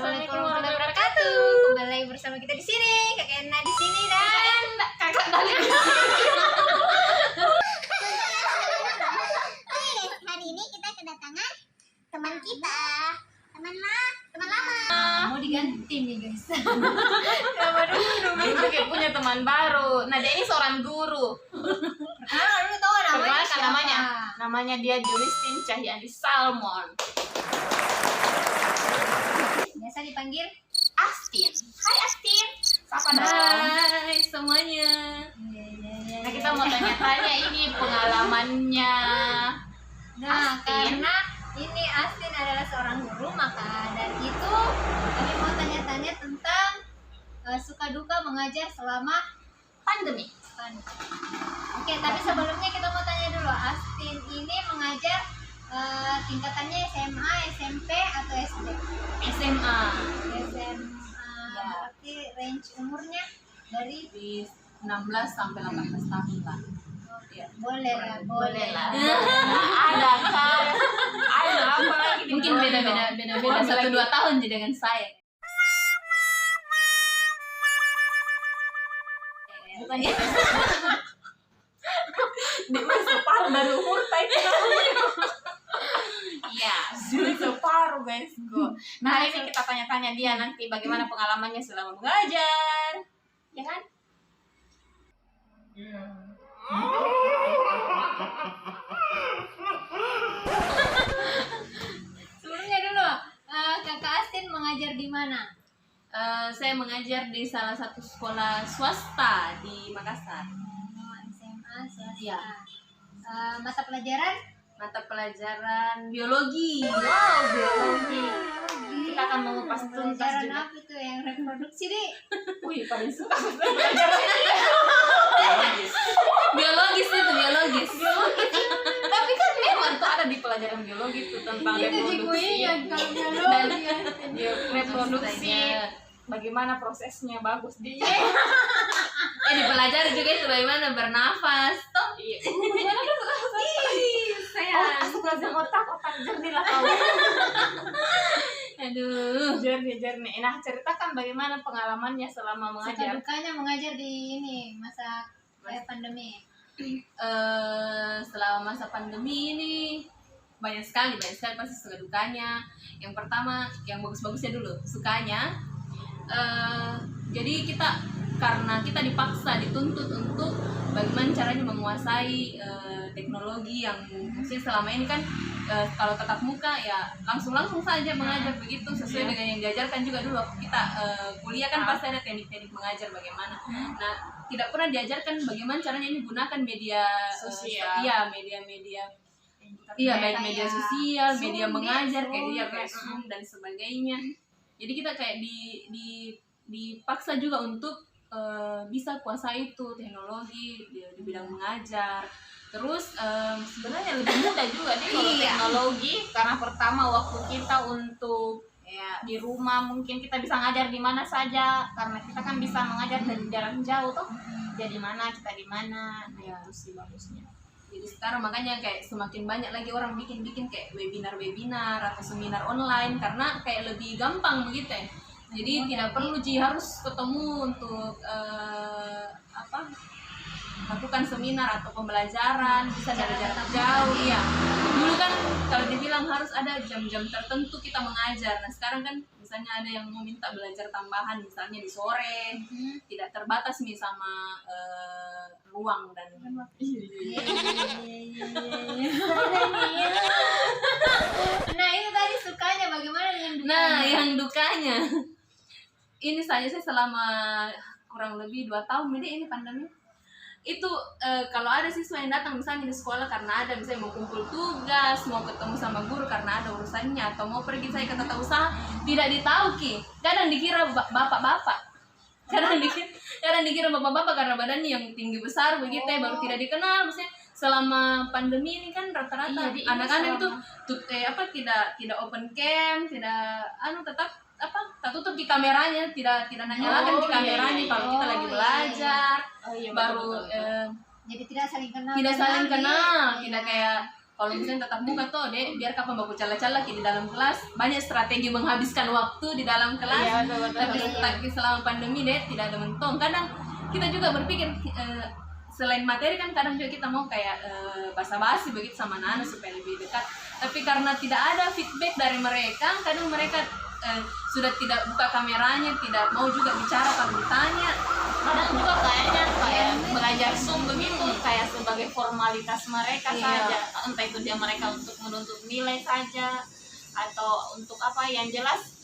Assalamualaikum warahmatullahi wabarakatuh. Kembali lagi bersama kita di sini, Kakak Ena di sini dan Kakak Dali. Hari ini kita kedatangan teman kita, teman lama. Mau diganti nih guys. Sama dulu kayak punya teman baru. Nah, dia ini seorang guru. Lu tahu namanya Perkenalkan siapa? namanya dia Julistin Cahyani Salmon. Biasa dipanggil Astin. Hai Astin. Sapa dong. Hai semuanya. Nah, kita mau tanya-tanya ini pengalamannya. Nah, Astin. karena ini Astin adalah seorang guru, maka dari itu kami mau tanya-tanya tentang suka duka mengajar selama Pandemi. Oke, tapi sebelumnya kita mau tanya dulu, Astin ini mengajar tingkatannya SMA, SMP atau SD? SMA. SMA, berarti range umurnya dari Di 16 sampai 18 tahun lah. Ya. boleh lah. Ada kan? Ada apa lagi? Mungkin beda 1-2 tahun jadi dengan saya. Bukan ya? Dia masih separuh dari umur tadi. Iya, sudah separuh guys. Nah, hari ini kita tanya-tanya dia nanti bagaimana pengalamannya selama mengajar, ya kan? Sebelumnya dulu, Kakak Astin mengajar di mana? Saya mengajar di salah satu sekolah swasta di Makassar. SMA, swasta. Iya. Mata pelajaran? Mata pelajaran biologi. Wow, biologi. Kita akan mengupas tuntas Pelajaran juga. apa itu yang reproduksi deh? Wih, paling suka pelajaran Biologis itu biologis. Tapi kan memang tuh ada di pelajaran biologi tuh tentang reproduksi dan reproduksi, bagaimana prosesnya bagus di Dipelajari juga itu bagaimana bernafas. Toh. saya belajar otak jernih lah kau. Aduh. jernih. Nah, ceritakan bagaimana pengalamannya selama Suka mengajar. dukanya mengajar di ini masa pandemi. Selama masa pandemi ini banyak sekali pasti suka dukanya. Yang pertama, yang bagus-bagusnya dulu, sukanya. Jadi karena kita dipaksa, dituntut untuk bagaimana caranya menguasai teknologi yang maksudnya selama ini kan kalau tatap muka ya langsung saja mengajar begitu sesuai dengan yang diajarkan juga dulu waktu kita kuliah kan pasti ada teknik-teknik mengajar bagaimana. Nah, tidak pernah diajarkan bagaimana caranya ini gunakan media Sosial. media baik media sosial, media mengajar kayak Zoom dan sebagainya. Jadi kita kayak dipaksa juga untuk bisa kuasai itu teknologi di bidang mengajar. Terus Sebenarnya lebih mudah juga deh kalau teknologi, karena pertama waktu kita untuk di rumah mungkin kita bisa ngajar di mana saja karena kita kan bisa mengajar dari jarak jauh tuh. Jadi mana kita di mana, nah itu sih bagusnya. Jadi sekarang makanya kayak semakin banyak lagi orang bikin kayak webinar atau seminar online karena kayak lebih gampang begitu ya. Jadi tidak perlu harus ketemu untuk lakukan seminar atau pembelajaran, bisa dari jarak jauh. Iya. Dulu kan kalau dibilang harus ada jam-jam tertentu kita mengajar. Nah, sekarang kan misalnya ada yang mau minta belajar tambahan misalnya di sore, tidak terbatas nih sama ruang dan waktu. Nah, itu tadi sukanya, bagaimana dengan dukanya? Nah, yang dukanya ini saya selama kurang lebih 2 tahun ini pandemi. Itu kalau ada siswa yang datang misalnya di sekolah karena ada misalnya mau kumpul tugas, mau ketemu sama guru karena ada urusannya, atau mau pergi saya ke tata usaha, tidak ditauki. Kadang dikira bapak-bapak. Kadang dikira bapak-bapak karena badannya yang tinggi besar begitu ya, baru tidak dikenal. Maksudnya selama pandemi ini kan rata-rata anak-anak itu tidak open cam, tidak tetap tertutup di kameranya, tidak nyalakan di kameranya kalau kita lagi belajar. Baru jadi tidak saling kenal. tidak saling kenal, tidak kayak kalau misalnya tatap muka tuh deh biar kapan baku cala-cala di dalam kelas, banyak strategi menghabiskan waktu di dalam kelas. Iya, betul. Tapi selama pandemi deh tidak ada mentong. Kadang kita juga berpikir selain materi kan kadang juga kita mau kayak basa-basi begitu sama anak-anak supaya lebih dekat. Tapi karena tidak ada feedback dari mereka, kadang mereka sudah tidak buka kameranya, tidak mau juga bicara kalau ditanya. Kadang juga kayaknya kayak belajar Zoom begitu kayak sebagai formalitas mereka saja, entah itu dia mereka untuk menuntut nilai saja atau untuk apa, yang jelas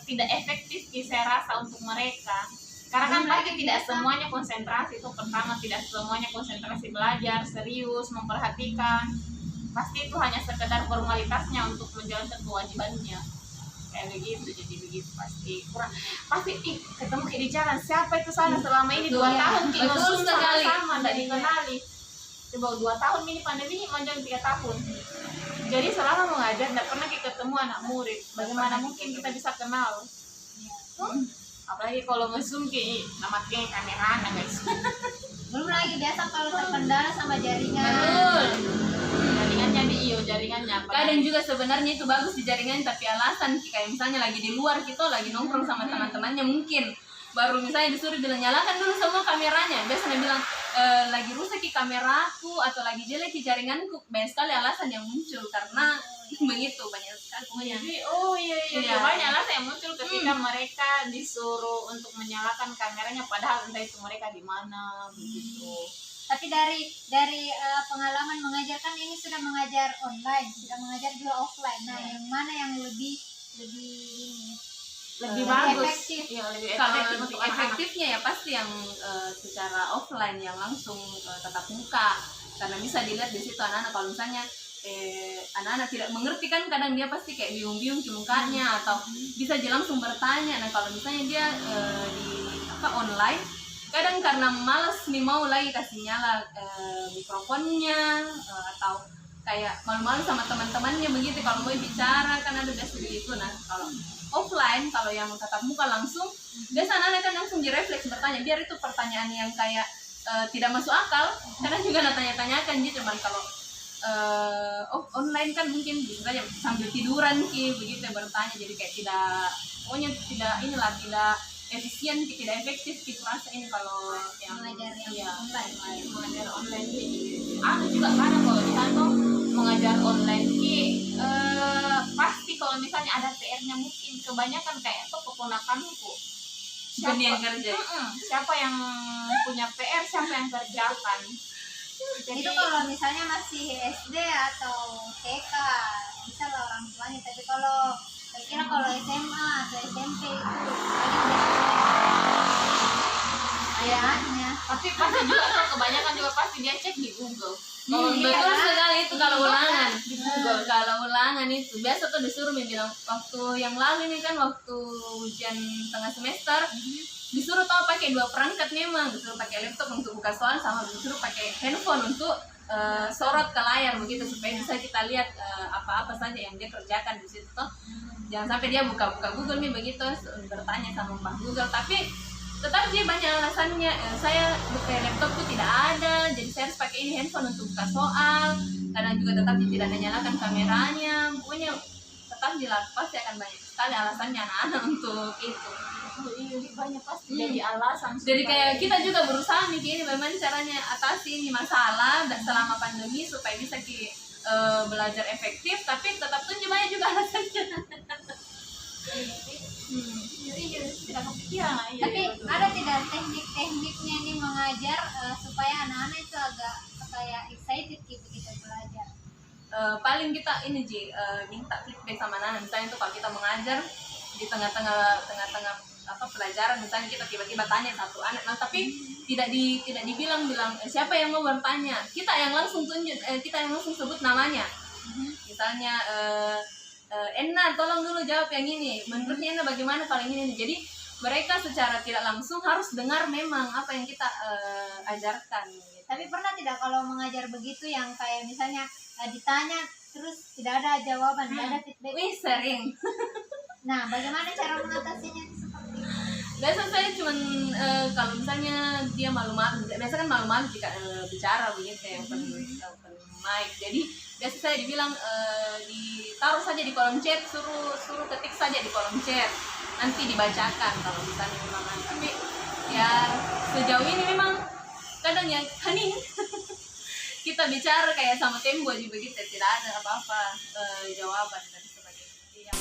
tidak efektif saya rasa untuk mereka, karena kan pasti tidak semuanya konsentrasi. Itu pertama, tidak semuanya konsentrasi belajar serius memperhatikan, pasti itu hanya sekedar formalitasnya untuk menjalankan kewajibannya kayak begitu. Jadi begitu pasti kurang, pasti ketemu kayak di jalan siapa itu sana selama ini 2 tahun kayak betul sekali. sama tidak dikenali. Coba 2 tahun ini pandemi menjelang 3 tahun, jadi selama mengajar tidak pernah kita ketemu anak murid, bagaimana mungkin kita bisa kenal? Apalagi kalau nge-zoom kayak namatnya kamera guys. Belum lagi biasa kalau terkendala sama jaringan. Betul. Jaringannya Kadang juga sebenarnya itu bagus di jaringan, tapi alasan kayak misalnya lagi di luar kita lagi nongkrong sama teman-temannya, mungkin baru misalnya disuruh bilang nyalakan dulu semua kameranya, biasanya bilang lagi rusak kameraku atau lagi jelek jaringanku. Banyak sekali alasan yang muncul karena begitu, banyak sekali pokoknya. Jadi iya. Banyak alasan yang muncul ketika mereka disuruh untuk menyalakan kameranya, padahal entah itu mereka di mana begitu. Tapi dari pengalaman mengajar, kan ini sudah mengajar online, sudah mengajar juga offline. Nah, yang mana yang lebih ini? Lebih bagus. Efektif. Iya, lebih Kalau efektif untuk untuk anak-anak. efektifnya ya pasti yang secara offline, yang langsung tatap muka, karena bisa dilihat di situ anak-anak. Kalau misalnya anak-anak tidak mengerti kan kadang dia pasti kayak bingung-bingung ke mukanya atau bisa dia langsung bertanya. Nah kalau misalnya dia di online, kadang karena malas nih mau lagi kasih nyala mikrofonnya atau kayak malu-malu sama teman-temannya begitu kalau mau bicara, kan ada biasa begitu. Nah kalau offline, kalau yang tatap muka langsung, biasa anak-anak kan langsung direfleks bertanya, biar itu pertanyaan yang kayak tidak masuk akal, kadang juga tanya-tanyakan gitu. Cuman kalau online kan mungkin bisa saja sambil tiduran begitu bertanya, jadi kayak tidak, pokoknya tidak efisien, tidak efektif gitu rasa ini kalau yang Mengajar yang online. Mengajar online ini. Ada juga kadang kalau di kantor mengajar online pasti kalau misalnya ada PR-nya, mungkin kebanyakan kayak itu keponakanku. Bukan yang kerja. Siapa yang punya PR, siapa yang kerjakan. Jadi, Itu kalau misalnya masih SD atau TK bisa lah orang tuanya, tapi kalau saya kira kalau SMA atau SMP itu ayahnya. tapi pasti juga tuh kebanyakan juga pasti dia cek di Google. Betul sekali itu kalau ulangan. Di Google. Kalau ulangan itu biasa tuh disuruh bilang, waktu yang lalu ini kan waktu ujian tengah semester disuruh tahu pakai 2 perangkat, memang disuruh pakai laptop untuk buka soal sama disuruh pakai handphone untuk sorot ke layar begitu supaya bisa kita lihat apa-apa saja yang dia kerjakan di situ toh. Jangan sampai dia buka-buka Google nih begitu bertanya sama Mbak Google, tapi tetap dia banyak alasannya. Saya pakai laptop tuh tidak ada, jadi saya harus pakai ini handphone untuk buka soal. Kadang juga tetap tidak menyalakan kameranya. Pokoknya tetap dilakukan, pasti akan banyak sekali alasannya anak-anak untuk itu. Iya, banyak pasti jadi alasan. Jadi kayak kita juga berusaha mikir bagaimana caranya atasi ini masalah selama pandemi supaya bisa belajar efektif, tapi tetap tuh banyak juga alasannya. Tidak kepikiran. Tapi ada tidak teknik-tekniknya nih mengajar supaya anak-anak itu agak kayak excited gitu kita belajar? Paling kita ini minta feedback sama anak-anak. Misalnya tuh kalau kita mengajar di tengah-tengah pelajaran, misalnya kita tiba-tiba tanya satu anak, nah tapi tidak dibilang siapa yang mau bertanya, kita yang langsung tunjuk, kita yang langsung sebut namanya. Misalnya Enna tolong dulu jawab yang ini, menurutnya Enna bagaimana kalau ini. Jadi mereka secara tidak langsung harus dengar memang apa yang kita ajarkan gitu. Tapi pernah tidak kalau mengajar begitu yang kayak misalnya ditanya terus tidak ada jawaban, tidak ada feedback? Wih, sering. Nah, bagaimana cara mengatasinya seperti itu? Biasa saya cuman kalau misalnya dia malu-malu, biasa kan malu-malu jika bicara begitu ya, mic. Jadi biasa saya dibilang ditaruh saja di kolom chat, suruh ketik saja di kolom chat, nanti dibacakan kalau misalnya memang. Tapi ya sejauh ini memang kadang ya hening. Kita bicara kayak sama tembok juga gitu, tidak ada apa-apa jawaban dan sebagainya.